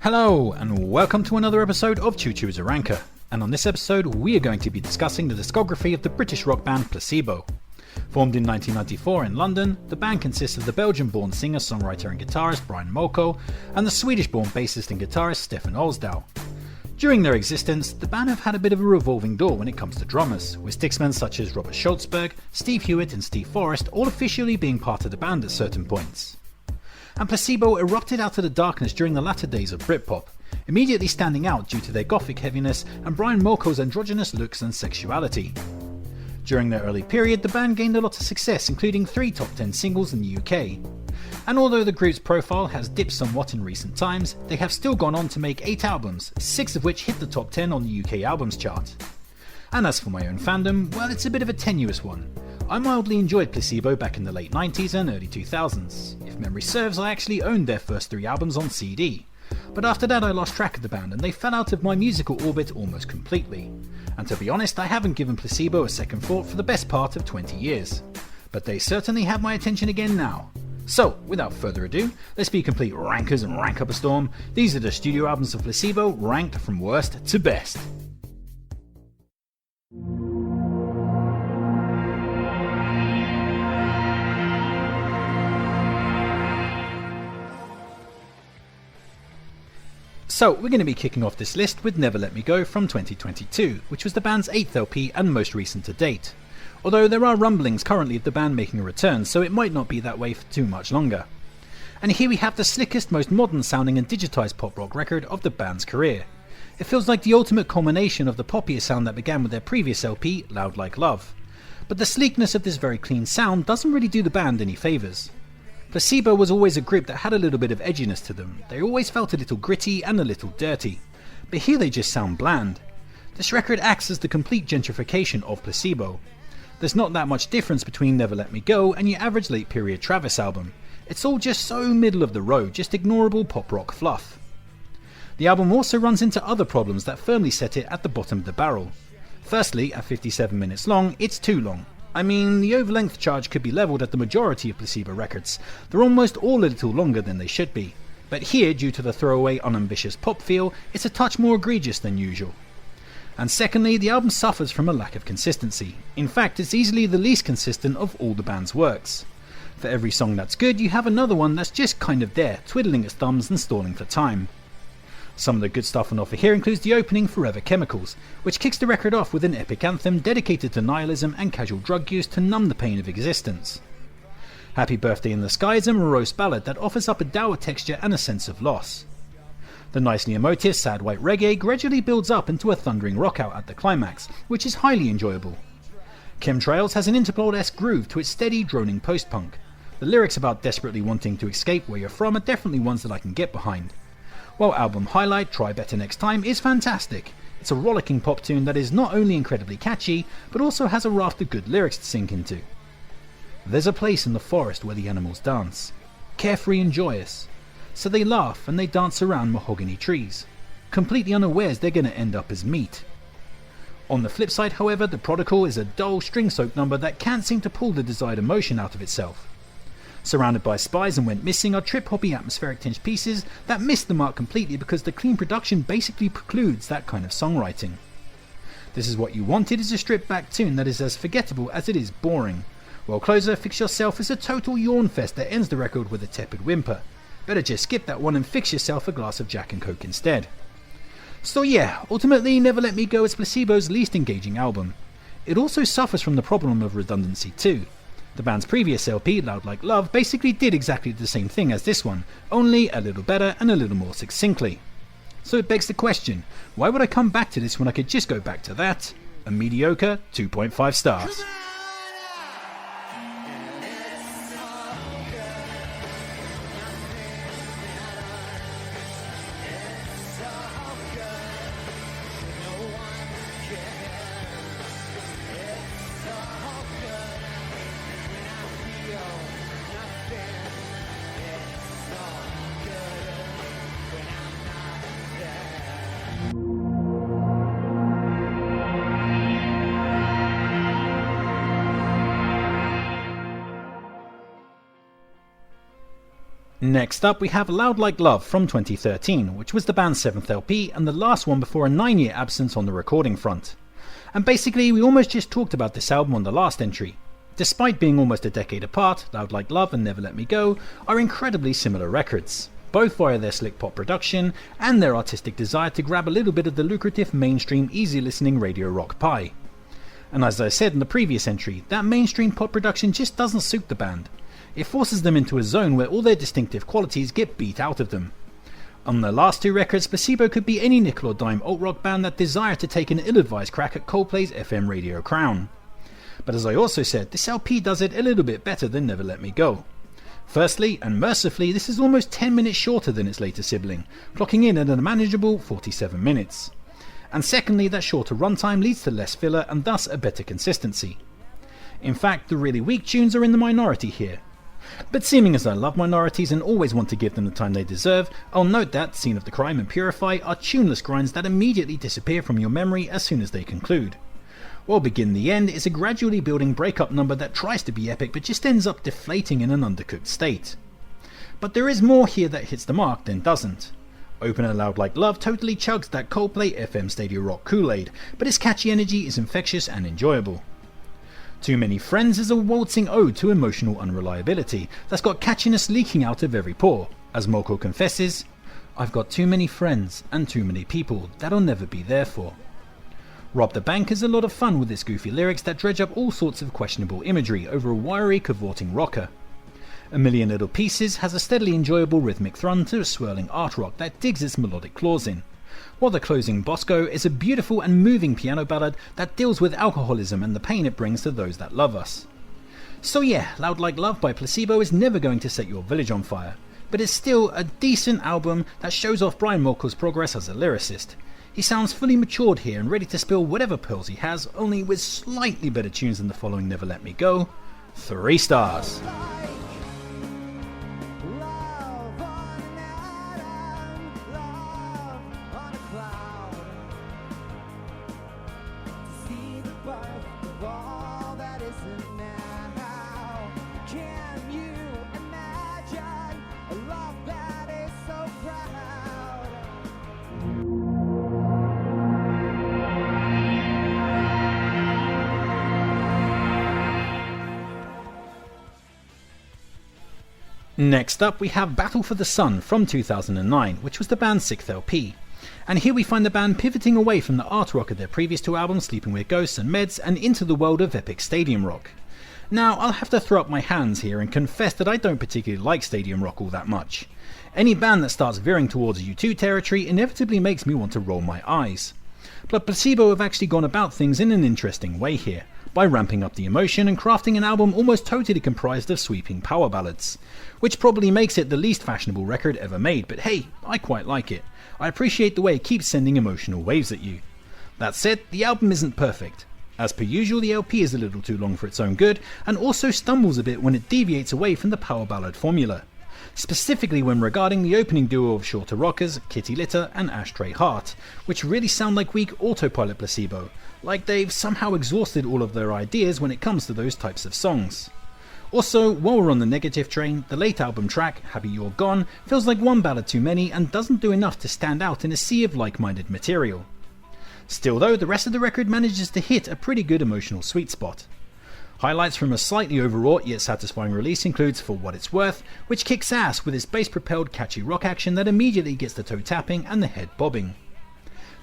Hello, and welcome to another episode of Chuchu is a Ranker. And on this episode, we are going to be discussing the discography of the British rock band Placebo. Formed in 1994 in London, the band consists of the Belgian-born singer, songwriter and guitarist Brian Molko and the Swedish-born bassist and guitarist Stefan Olsdal. During their existence, the band have had a bit of a revolving door when it comes to drummers, with sticksmen such as Robert Schultzberg, Steve Hewitt and Steve Forrest all officially being part of the band at certain points. And Placebo erupted out of the darkness during the latter days of Britpop, immediately standing out due to their gothic heaviness and Brian Molko's androgynous looks and sexuality. During their early period, the band gained a lot of success, including 3 top 10 singles in the UK. And although the group's profile has dipped somewhat in recent times, they have still gone on to make 8 albums, 6 of which hit the top 10 on the UK albums chart. And as for my own fandom, well, it's a bit of a tenuous one. I mildly enjoyed Placebo back in the late 90s and early 2000s. If memory serves, I actually owned their first 3 albums on CD. But after that I lost track of the band and they fell out of my musical orbit almost completely. And to be honest, I haven't given Placebo a second thought for the best part of 20 years. But they certainly have my attention again now. So, without further ado, let's be complete rankers and rank up a storm. These are the studio albums of Placebo, ranked from worst to best. So, we're going to be kicking off this list with Never Let Me Go from 2022, which was the band's 8th LP and most recent to date. Although there are rumblings currently of the band making a return, so it might not be that way for too much longer. And here we have the slickest, most modern sounding and digitised pop rock record of the band's career. It feels like the ultimate culmination of the poppier sound that began with their previous LP, Loud Like Love. But the sleekness of this very clean sound doesn't really do the band any favours. Placebo was always a group that had a little bit of edginess to them. They always felt a little gritty and a little dirty. But here they just sound bland. This record acts as the complete gentrification of Placebo. There's not that much difference between Never Let Me Go and your average late period Travis album. It's all just so middle of the road, just ignorable pop rock fluff. The album also runs into other problems that firmly set it at the bottom of the barrel. Firstly, at 57 minutes long, it's too long. I mean, the overlength charge could be levelled at the majority of Placebo records. They're almost all a little longer than they should be. But here, due to the throwaway, unambitious pop feel, it's a touch more egregious than usual. And secondly, the album suffers from a lack of consistency. In fact, it's easily the least consistent of all the band's works. For every song that's good, you have another one that's just kind of there, twiddling its thumbs and stalling for time. Some of the good stuff on offer here includes the opening Forever Chemicals, which kicks the record off with an epic anthem dedicated to nihilism and casual drug use to numb the pain of existence. Happy Birthday in the Sky is a morose ballad that offers up a dour texture and a sense of loss. The nicely emotive sad white reggae gradually builds up into a thundering rockout at the climax, which is highly enjoyable. Chemtrails has an Interpol-esque groove to its steady droning post-punk. The lyrics about desperately wanting to escape where you're from are definitely ones that I can get behind. While album highlight Try Better Next Time is fantastic. It's a rollicking pop tune that is not only incredibly catchy, but also has a raft of good lyrics to sink into. There's a place in the forest where the animals dance, carefree and joyous. So they laugh and they dance around mahogany trees, completely unawares they're going to end up as meat. On the flip side, however, The Prodigal is a dull, string-soaked number that can't seem to pull the desired emotion out of itself. Surrounded by Spies and Went Missing are trip-hoppy atmospheric tinged pieces that miss the mark completely because the clean production basically precludes that kind of songwriting. This Is What You Wanted is a stripped-back tune that is as forgettable as it is boring, while Closer Fix Yourself is a total yawn fest that ends the record with a tepid whimper. Better just skip that one and fix yourself a glass of Jack and Coke instead. So yeah, ultimately Never Let Me Go is Placebo's least engaging album. It also suffers from the problem of redundancy too. The band's previous LP, Loud Like Love, basically did exactly the same thing as this one, only a little better and a little more succinctly. So it begs the question, why would I come back to this when I could just go back to that? A mediocre 2.5 stars. Next up we have Loud Like Love from 2013, which was the band's 7th LP and the last one before a 9-year absence on the recording front. And basically we almost just talked about this album on the last entry. Despite being almost a decade apart, Loud Like Love and Never Let Me Go are incredibly similar records, both via their slick pop production and their artistic desire to grab a little bit of the lucrative mainstream easy listening radio rock pie. And as I said in the previous entry, that mainstream pop production just doesn't suit the band. It forces them into a zone where all their distinctive qualities get beat out of them. On their last 2 records, Placebo could be any nickel or dime alt-rock band that desired to take an ill-advised crack at Coldplay's FM radio crown. But as I also said, this LP does it a little bit better than Never Let Me Go. Firstly, and mercifully, this is almost 10 minutes shorter than its later sibling, clocking in at a manageable 47 minutes. And secondly, that shorter runtime leads to less filler and thus a better consistency. In fact, the really weak tunes are in the minority here. But seeming as I love minorities and always want to give them the time they deserve, I'll note that Scene of the Crime and Purify are tuneless grinds that immediately disappear from your memory as soon as they conclude. While Begin the End is a gradually building breakup number that tries to be epic but just ends up deflating in an undercooked state. But there is more here that hits the mark than doesn't. Opener Loud Like Love totally chugs that Coldplay FM Stadio Rock Kool-Aid, but its catchy energy is infectious and enjoyable. Too Many Friends is a waltzing ode to emotional unreliability that's got catchiness leaking out of every pore. As Moko confesses, "I've got too many friends and too many people that I'll never be there for." Rob the Bank is a lot of fun with its goofy lyrics that dredge up all sorts of questionable imagery over a wiry, cavorting rocker. A Million Little Pieces has a steadily enjoyable rhythmic thrum to a swirling art rock that digs its melodic claws in, while the closing Bosco is a beautiful and moving piano ballad that deals with alcoholism and the pain it brings to those that love us. So yeah, Loud Like Love by Placebo is never going to set your village on fire, but it's still a decent album that shows off Brian Molko's progress as a lyricist. He sounds fully matured here and ready to spill whatever pearls he has, only with slightly better tunes than the following Never Let Me Go. 3 stars. Next up we have Battle for the Sun from 2009, which was the band's 6th LP. And here we find the band pivoting away from the art rock of their previous 2 albums, Sleeping with Ghosts and Meds, and into the world of epic stadium rock. Now, I'll have to throw up my hands here and confess that I don't particularly like stadium rock all that much. Any band that starts veering towards U2 territory inevitably makes me want to roll my eyes. But Placebo have actually gone about things in an interesting way here, by ramping up the emotion and crafting an album almost totally comprised of sweeping power ballads, which probably makes it the least fashionable record ever made, but hey, I quite like it. I appreciate the way it keeps sending emotional waves at you. That said, the album isn't perfect. As per usual, the LP is a little too long for its own good, and also stumbles a bit when it deviates away from the power ballad formula. Specifically when regarding the opening duo of shorter rockers, Kitty Litter and Ashtray Heart, which really sound like weak autopilot Placebo, like they've somehow exhausted all of their ideas when it comes to those types of songs. Also, while we're on the negative train, the late album track, Happy You're Gone, feels like one ballad too many and doesn't do enough to stand out in a sea of like-minded material. Still though, the rest of the record manages to hit a pretty good emotional sweet spot. Highlights from a slightly overwrought yet satisfying release includes For What It's Worth, which kicks ass with its bass-propelled catchy rock action that immediately gets the toe tapping and the head bobbing.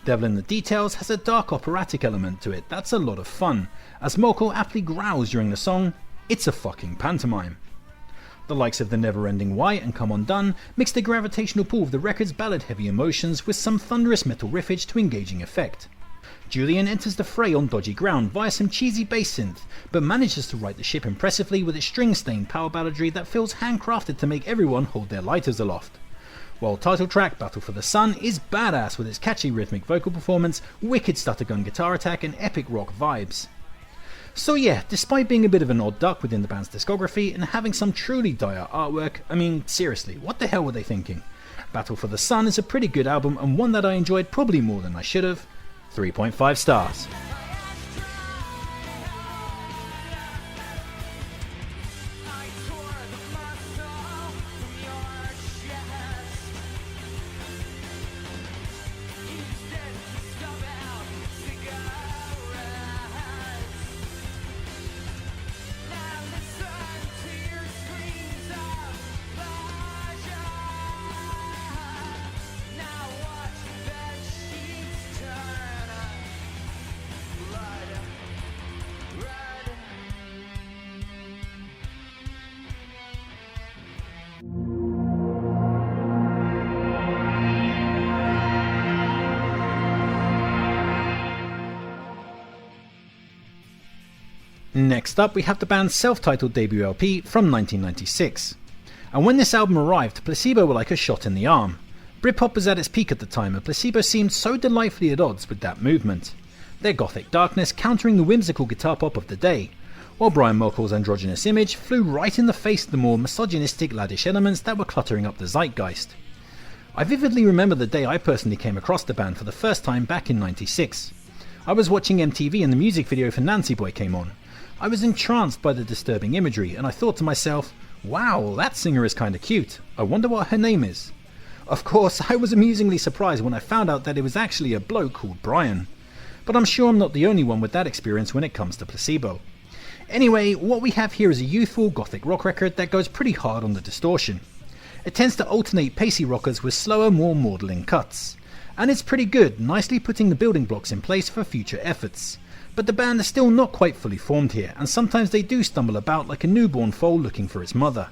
Devil in the Details has a dark operatic element to it that's a lot of fun, as Moko aptly growls during the song, "It's a fucking pantomime." The likes of The Never-Ending Why and Come Undone mix the gravitational pull of the record's ballad-heavy emotions with some thunderous metal riffage to engaging effect. Julian enters the fray on dodgy ground via some cheesy bass synth, but manages to right the ship impressively with its string-stained power balladry that feels handcrafted to make everyone hold their lighters aloft. While title track Battle for the Sun is badass with its catchy rhythmic vocal performance, wicked stuttergun guitar attack and epic rock vibes. So yeah, despite being a bit of an odd duck within the band's discography and having some truly dire artwork, I mean seriously, what the hell were they thinking? Battle for the Sun is a pretty good album and one that I enjoyed probably more than I should have. 3.5 stars. Next up we have the band's self-titled debut LP from 1996. And when this album arrived, Placebo were like a shot in the arm. Britpop was at its peak at the time and Placebo seemed so delightfully at odds with that movement. Their gothic darkness countering the whimsical guitar pop of the day, while Brian Molko's androgynous image flew right in the face of the more misogynistic laddish elements that were cluttering up the zeitgeist. I vividly remember the day I personally came across the band for the first time back in '96. I was watching MTV and the music video for Nancy Boy came on. I was entranced by the disturbing imagery and I thought to myself, wow, that singer is kinda cute, I wonder what her name is. Of course, I was amusingly surprised when I found out that it was actually a bloke called Brian. But I'm sure I'm not the only one with that experience when it comes to Placebo. Anyway, what we have here is a youthful gothic rock record that goes pretty hard on the distortion. It tends to alternate pacey rockers with slower, more maudlin cuts. And it's pretty good, nicely putting the building blocks in place for future efforts. But the band is still not quite fully formed here, and sometimes they do stumble about like a newborn foal looking for its mother.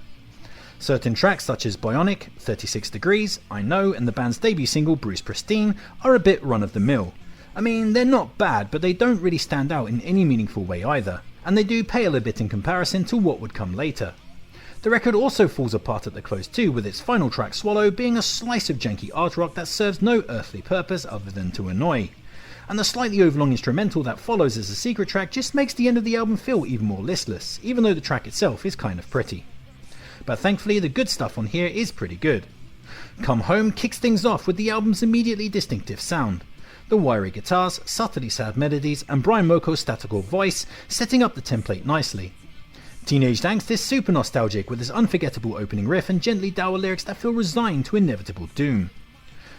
Certain tracks such as Bionic, 36 Degrees, I Know, and the band's debut single Bruce Pristine are a bit run-of-the-mill. I mean, they're not bad, but they don't really stand out in any meaningful way either, and they do pale a bit in comparison to what would come later. The record also falls apart at the close too, with its final track Swallow being a slice of janky art rock that serves no earthly purpose other than to annoy. And the slightly overlong instrumental that follows as a secret track just makes the end of the album feel even more listless, even though the track itself is kind of pretty. But thankfully the good stuff on here is pretty good. Come Home kicks things off with the album's immediately distinctive sound. The wiry guitars, subtly sad melodies, and Brian Molko's statical voice setting up the template nicely. Teenage Angst is super nostalgic with his unforgettable opening riff and gently dour lyrics that feel resigned to inevitable doom.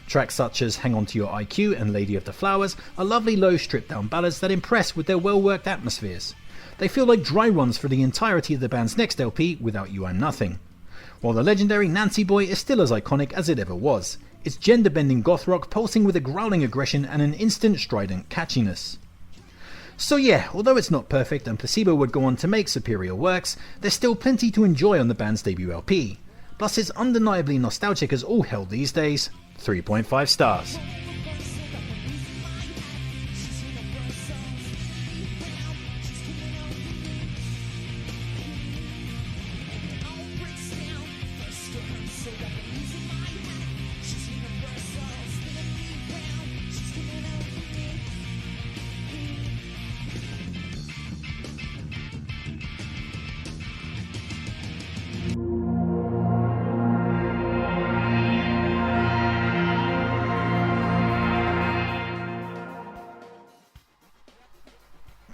Tracks such as Hang On To Your IQ and Lady of the Flowers are lovely low stripped down ballads that impress with their well worked atmospheres. They feel like dry runs for the entirety of the band's next LP, Without You I'm Nothing. While the legendary Nancy Boy is still as iconic as it ever was. It's gender-bending goth rock pulsing with a growling aggression and an instant strident catchiness. So yeah, although it's not perfect and Placebo would go on to make superior works, there's still plenty to enjoy on the band's debut LP. Plus it's undeniably nostalgic as all hell these days. 3.5 stars.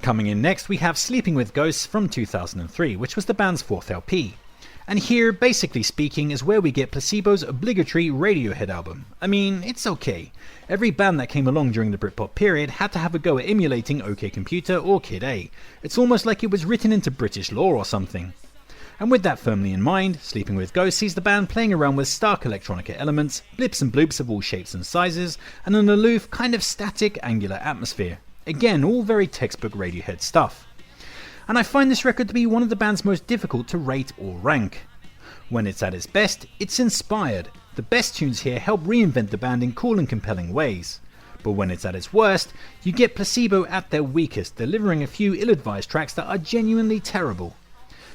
Coming in next we have Sleeping With Ghosts from 2003, which was the band's fourth LP. And here, basically speaking, is where we get Placebo's obligatory Radiohead album. I mean, it's okay. Every band that came along during the Britpop period had to have a go at emulating OK Computer or Kid A. It's almost like it was written into British law or something. And with that firmly in mind, Sleeping With Ghosts sees the band playing around with stark electronica elements, blips and bloops of all shapes and sizes, and an aloof, kind of static, angular atmosphere. Again, all very textbook Radiohead stuff. And I find this record to be one of the band's most difficult to rate or rank. When it's at its best, it's inspired. The best tunes here help reinvent the band in cool and compelling ways. But when it's at its worst, you get Placebo at their weakest, delivering a few ill-advised tracks that are genuinely terrible.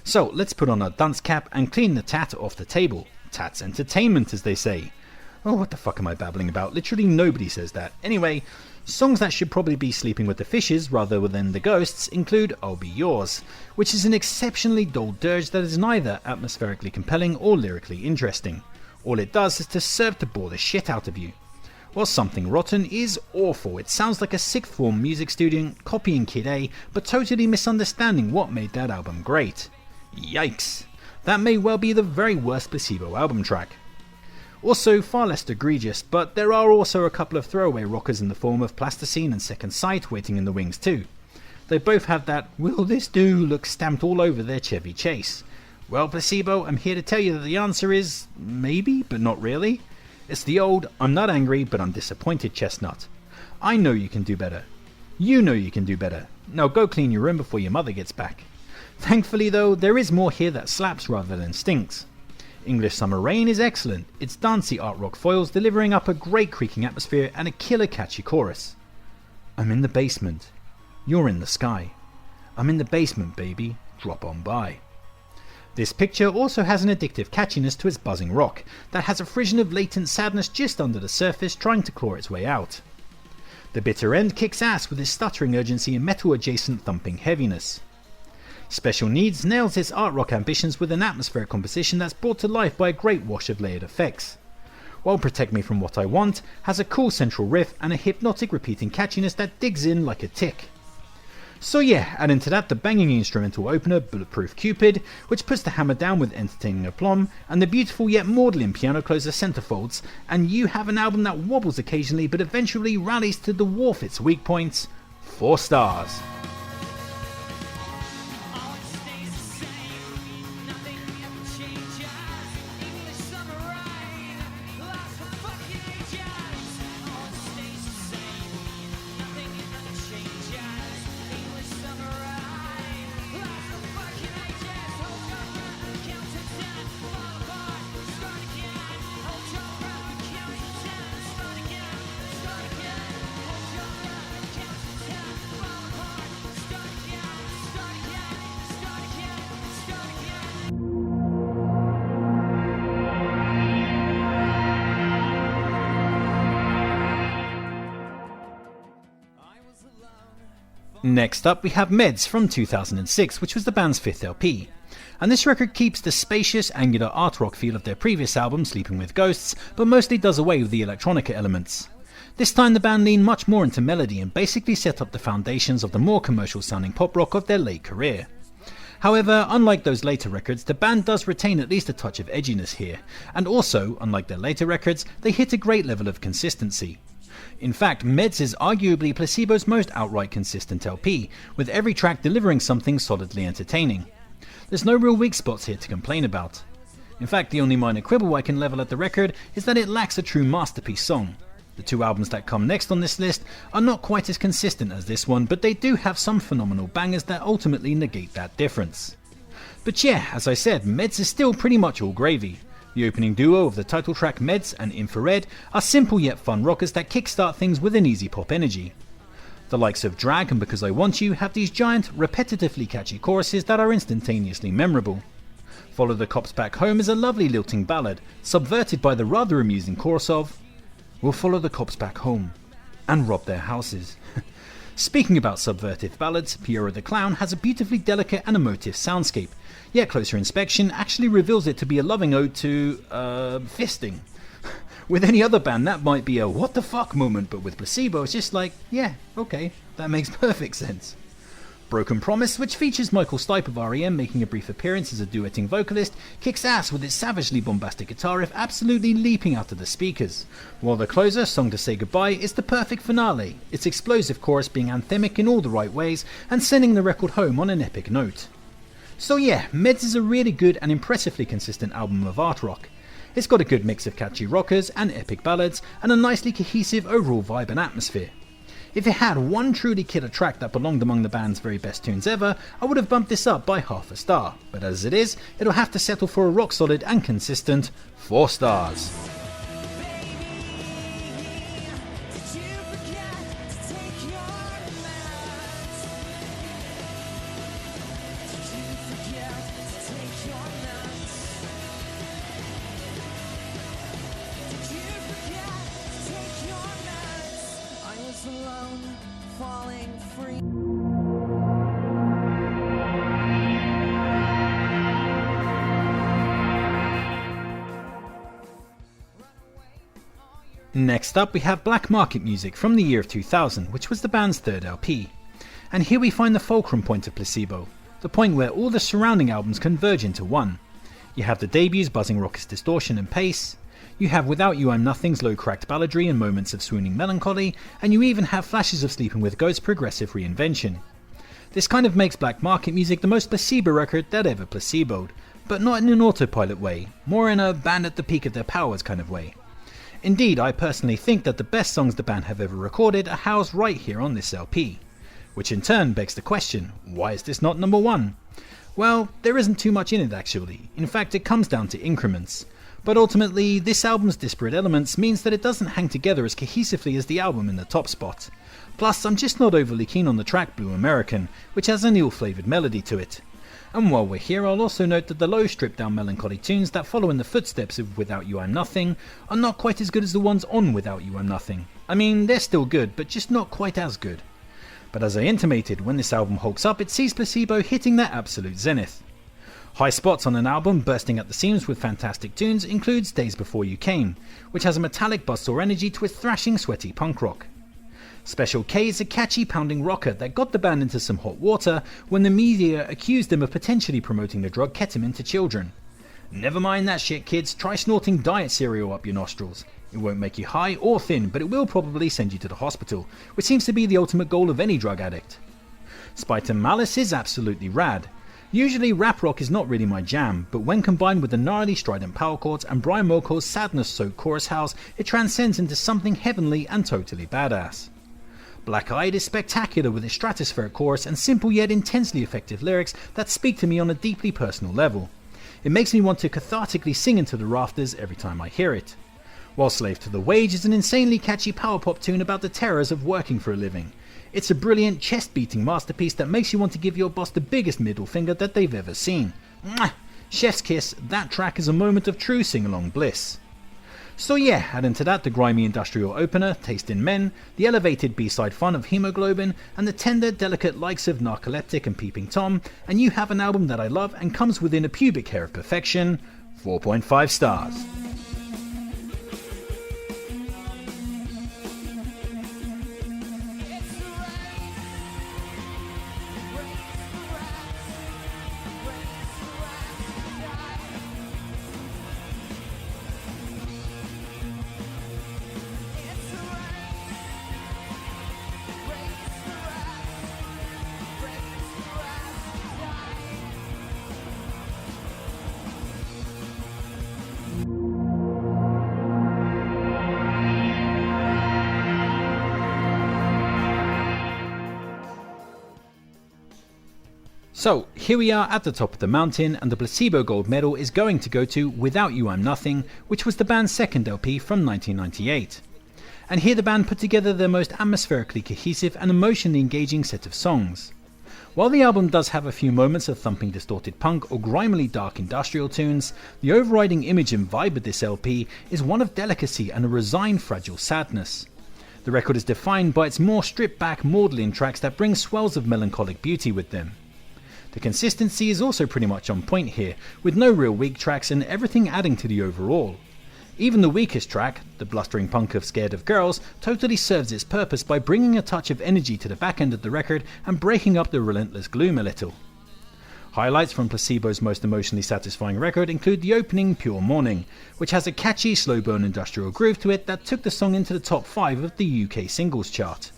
So let's put on our dunce cap and clean the tat off the table. Tat's entertainment, as they say. Oh, what the fuck am I babbling about? Literally nobody says that. Anyway, songs that should probably be Sleeping With the Fishes rather than the Ghosts include I'll Be Yours, which is an exceptionally dull dirge that is neither atmospherically compelling or lyrically interesting. All it does is to serve to bore the shit out of you. While Something Rotten is awful, it sounds like a sixth form music student copying Kid A but totally misunderstanding what made that album great. Yikes! That may well be the very worst Placebo album track. Also far less egregious, but there are also a couple of throwaway rockers in the form of Plasticine and Second Sight waiting in the wings too. They both have that "will this do" look stamped all over their Chevy Chase. Well, Placebo, I'm here to tell you that the answer is maybe, but not really. It's the old I'm not angry but I'm disappointed chestnut. I know you can do better. You know you can do better. Now go clean your room before your mother gets back. Thankfully though, there is more here that slaps rather than stinks. English Summer Rain is excellent, its dancey art rock foils delivering up a great creaking atmosphere and a killer catchy chorus. I'm in the basement, you're in the sky. I'm in the basement, baby, drop on by. This picture also has an addictive catchiness to its buzzing rock that has a frisson of latent sadness just under the surface trying to claw its way out. The bitter end kicks ass with its stuttering urgency and metal-adjacent thumping heaviness. Special Needs nails its art rock ambitions with an atmospheric composition that's brought to life by a great wash of layered effects. While Protect Me From What I Want has a cool central riff and a hypnotic repeating catchiness that digs in like a tick. So yeah, add into that the banging instrumental opener Bulletproof Cupid, which puts the hammer down with entertaining aplomb, and the beautiful yet maudlin piano closer Centerfolds, and you have an album that wobbles occasionally but eventually rallies to dwarf its weak points. 4 stars. Next up we have Meds from 2006, which was the band's 5th LP. And this record keeps the spacious, angular art rock feel of their previous album Sleeping With Ghosts, but mostly does away with the electronica elements. This time the band leaned much more into melody and basically set up the foundations of the more commercial sounding pop rock of their late career. However, unlike those later records, the band does retain at least a touch of edginess here, and also, unlike their later records, they hit a great level of consistency. In fact, Meds is arguably Placebo's most outright consistent LP, with every track delivering something solidly entertaining. There's no real weak spots here to complain about. In fact, the only minor quibble I can level at the record is that it lacks a true masterpiece song. The 2 albums that come next on this list are not quite as consistent as this one, but they do have some phenomenal bangers that ultimately negate that difference. But yeah, as I said, Meds is still pretty much all gravy. The opening duo of the title track Meds and Infrared are simple yet fun rockers that kickstart things with an easy pop energy. The likes of Drag and Because I Want You have these giant, repetitively catchy choruses that are instantaneously memorable. Follow the Cops Back Home is a lovely lilting ballad, subverted by the rather amusing chorus of "We'll follow the cops back home and rob their houses." Speaking about subvertive ballads, Piero the Clown has a beautifully delicate and emotive soundscape, yet closer inspection actually reveals it to be a loving ode to, fisting. With any other band that might be a what the fuck moment, but with Placebo it's just like, yeah, okay, that makes perfect sense. Broken Promise, which features Michael Stipe of R.E.M. making a brief appearance as a duetting vocalist, kicks ass with its savagely bombastic guitar riff absolutely leaping out of the speakers, while the closer, Song to Say Goodbye, is the perfect finale, its explosive chorus being anthemic in all the right ways and sending the record home on an epic note. So yeah, Meds is a really good and impressively consistent album of art rock. It's got a good mix of catchy rockers and epic ballads and a nicely cohesive overall vibe and atmosphere. If it had one truly killer track that belonged among the band's very best tunes ever, I would have bumped this up by half a star, but as it is, it'll have to settle for a rock solid and consistent 4 stars. Next up we have Black Market Music from the year of 2000, which was the band's 3rd LP. And here we find the fulcrum point of Placebo, the point where all the surrounding albums converge into one. You have the debut's buzzing raucous distortion and pace, you have Without You I'm Nothing's low cracked balladry and moments of swooning melancholy, and you even have flashes of Sleeping With Ghosts' progressive reinvention. This kind of makes Black Market Music the most Placebo record that ever placeboed, but not in an autopilot way, more in a band at the peak of their powers kind of way. Indeed, I personally think that the best songs the band have ever recorded are housed right here on this LP. Which in turn begs the question, why is this not number 1? Well, there isn't too much in it actually. In fact, it comes down to increments. But ultimately, this album's disparate elements means that it doesn't hang together as cohesively as the album in the top spot. Plus, I'm just not overly keen on the track Blue American, which has an ill-flavoured melody to it. And while we're here, I'll also note that the low stripped down melancholy tunes that follow in the footsteps of Without You I'm Nothing are not quite as good as the ones on Without You I'm Nothing. I mean, they're still good, but just not quite as good. But as I intimated, when this album hulks up, it sees Placebo hitting their absolute zenith. High spots on an album bursting at the seams with fantastic tunes includes Days Before You Came, which has a metallic buzzsaw energy to its thrashing sweaty punk rock. Special K is a catchy pounding rocker that got the band into some hot water when the media accused them of potentially promoting the drug ketamine to children. Never mind that shit, kids, try snorting diet cereal up your nostrils. It won't make you high or thin, but it will probably send you to the hospital, which seems to be the ultimate goal of any drug addict. Spite and Malice is absolutely rad. Usually rap rock is not really my jam, but when combined with the gnarly strident power chords and Brian Molko's sadness-soaked chorus house, it transcends into something heavenly and totally badass. Black Eyed is spectacular with its stratospheric chorus and simple yet intensely effective lyrics that speak to me on a deeply personal level. It makes me want to cathartically sing into the rafters every time I hear it. While Slave to the Wage is an insanely catchy power pop tune about the terrors of working for a living. It's a brilliant, chest-beating masterpiece that makes you want to give your boss the biggest middle finger that they've ever seen. Mwah! Chef's kiss, that track is a moment of true sing-along bliss. So yeah, add into that the grimy industrial opener, Taste in Men, the elevated B-side fun of Hemoglobin, and the tender, delicate likes of Narcoleptic and Peeping Tom, and you have an album that I love and comes within a pubic hair of perfection. 4.5 stars. So, here we are at the top of the mountain, and the Placebo Gold Medal is going to go to Without You I'm Nothing, which was the band's second LP from 1998. And here the band put together their most atmospherically cohesive and emotionally engaging set of songs. While the album does have a few moments of thumping distorted punk or grimily dark industrial tunes, the overriding image and vibe of this LP is one of delicacy and a resigned fragile sadness. The record is defined by its more stripped back maudlin tracks that bring swells of melancholic beauty with them. The consistency is also pretty much on point here, with no real weak tracks and everything adding to the overall. Even the weakest track, the blustering punk of Scared of Girls, totally serves its purpose by bringing a touch of energy to the back end of the record and breaking up the relentless gloom a little. Highlights from Placebo's most emotionally satisfying record include the opening Pure Morning, which has a catchy slow burn industrial groove to it that took the song into the top 5 of the UK singles chart.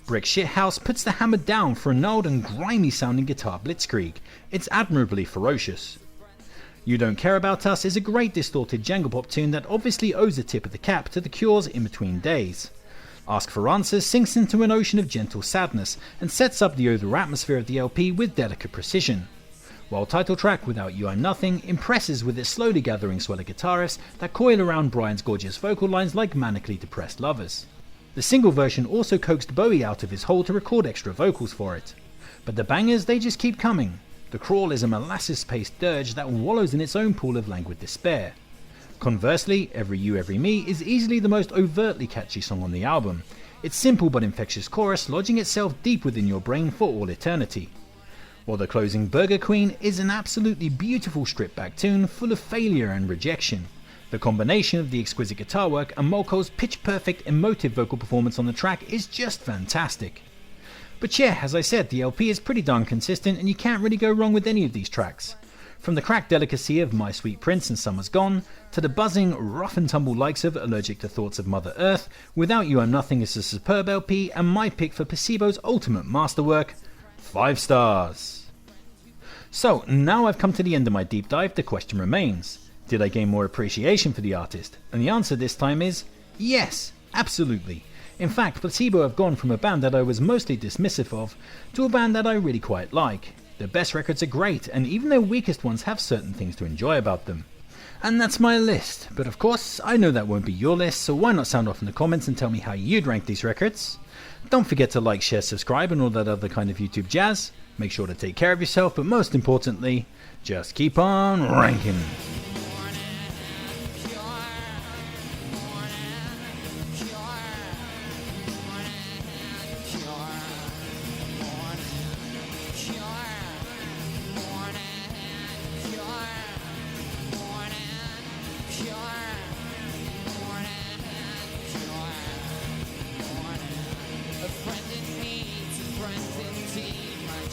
Brick Shithouse puts the hammer down for a gnarled and grimy sounding guitar blitzkrieg. It's admirably ferocious. You Don't Care About Us is a great distorted jangle pop tune that obviously owes a tip of the cap to the Cure's In Between Days. Ask for Answers sinks into an ocean of gentle sadness and sets up the overall atmosphere of the LP with delicate precision. While title track Without You I'm Nothing impresses with its slowly gathering swell of guitarists that coil around Brian's gorgeous vocal lines like manically depressed lovers. The single version also coaxed Bowie out of his hole to record extra vocals for it. But the bangers, they just keep coming. The Crawl is a molasses-paced dirge that wallows in its own pool of languid despair. Conversely, Every You Every Me is easily the most overtly catchy song on the album, its simple but infectious chorus lodging itself deep within your brain for all eternity. While the closing Burger Queen is an absolutely beautiful stripped-back tune full of failure and rejection. The combination of the exquisite guitar work and Molko's pitch-perfect emotive vocal performance on the track is just fantastic. But yeah, as I said, the LP is pretty darn consistent and you can't really go wrong with any of these tracks. From the cracked delicacy of My Sweet Prince and Summer's Gone, to the buzzing, rough and tumble likes of Allergic to Thoughts of Mother Earth, Without You I'm Nothing is a superb LP and my pick for Placebo's ultimate masterwork, 5 stars. So, now I've come to the end of my deep dive, the question remains. Did I gain more appreciation for the artist? And the answer this time is yes, absolutely. In fact, Placebo have gone from a band that I was mostly dismissive of to a band that I really quite like. Their best records are great, and even their weakest ones have certain things to enjoy about them. And that's my list, but of course, I know that won't be your list, so why not sound off in the comments and tell me how you'd rank these records? Don't forget to like, share, subscribe and all that other kind of YouTube jazz. Make sure to take care of yourself, but most importantly, just keep on ranking.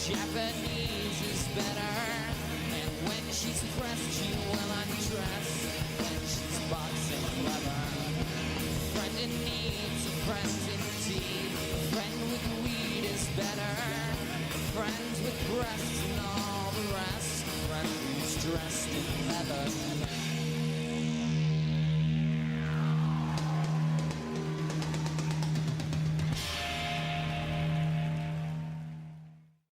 Japanese is better, and when she's pressed she will undress, when she's boxing clever. Friend in need, friends indeed, a friend with weed is better, friends with breasts and all the rest, friend who's dressed in leather.